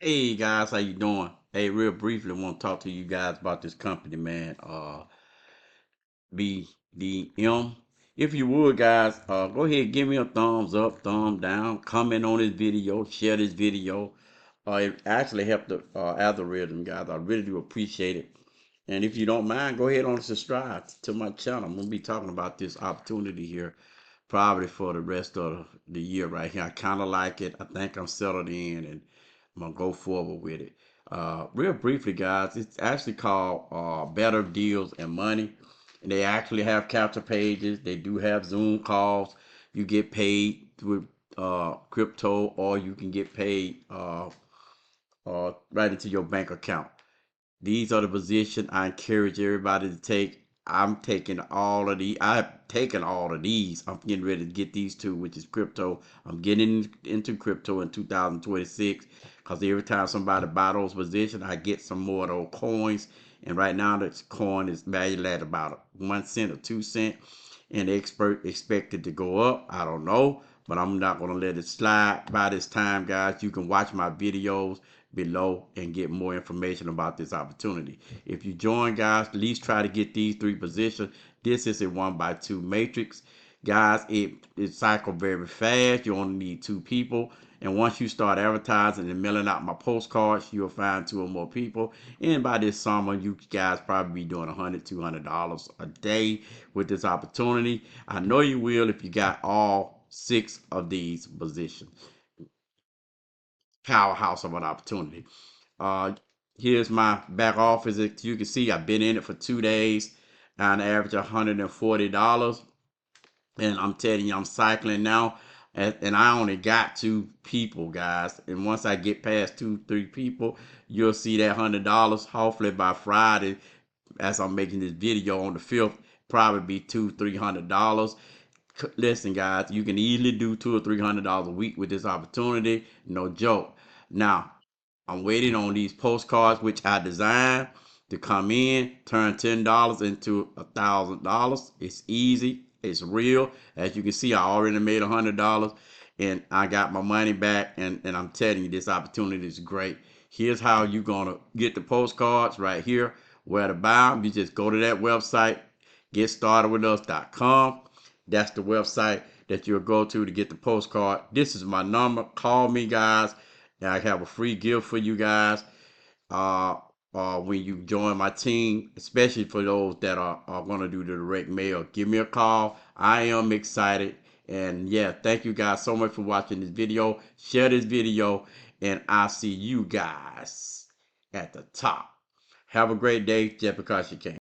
Hey guys, how you doing? Hey, real briefly, want to talk to you guys about this company, man. BDM. If you would, guys, go ahead, give me a thumbs up, thumb down, comment on this video, share this video. It actually helped the algorithm, guys. I really do appreciate it. And if you don't mind, go ahead on and subscribe to my channel. I'm gonna be talking about this opportunity here, probably for the rest of the year right here. I kind of like it. I think I'm settled in, and I'm gonna go forward with it. Real briefly, guys, it's actually called Better Deals and Money. And they actually have capture pages. They do have Zoom calls. You get paid with crypto, or you can get paid right into your bank account. These are the positions I encourage everybody to take. I'm taking all of these. I've taken all of these. I'm getting ready to get these two, which is crypto. I'm getting into crypto in 2026 because every time somebody buy those positions, I get some more of those coins. And right now, this coin is valued at about 1 cent or 2 cent, and the expert expected to go up. I don't know, but I'm not gonna let it slide by this time, guys. You can watch my videos below and get more information about this opportunity. If you join, guys, at least try to get these three positions. This is a 1x2 matrix. Guys, it cycles very fast. You only need two people. And once you start advertising and mailing out my postcards, you'll find two or more people. And by this summer, you guys probably be doing $100, $200 a day with this opportunity. I know you will if you got all six of these positions. Powerhouse of an opportunity. Uh, Here's my back office. As you can see, I've been in it for 2 days, on average $140. And I'm telling you, I'm cycling now, and I only got two people, guys. And once I get past two, three people, you'll see that $100. Hopefully by Friday, as I'm making this video on the 5th, probably be $200, $300. Listen, guys, you can easily do $200 or $300 a week with this opportunity. No joke. Now, I'm waiting on these postcards, which I designed, to come in, turn $10 into $1,000. It's easy. It's real. As you can see, I already made $100, and I got my money back. And I'm telling you, this opportunity is great. Here's how you're gonna get the postcards right here. Where to buy them? You just go to that website, getstartedwithus.com. That's the website that you'll go to get the postcard. This is my number. Call me, guys. I have a free gift for you guys uh, when you join my team, especially for those that are going to do the direct mail. Give me a call. I am excited. And yeah, thank you guys so much for watching this video. Share this video, and I'll see you guys at the top. Have a great day just because you can.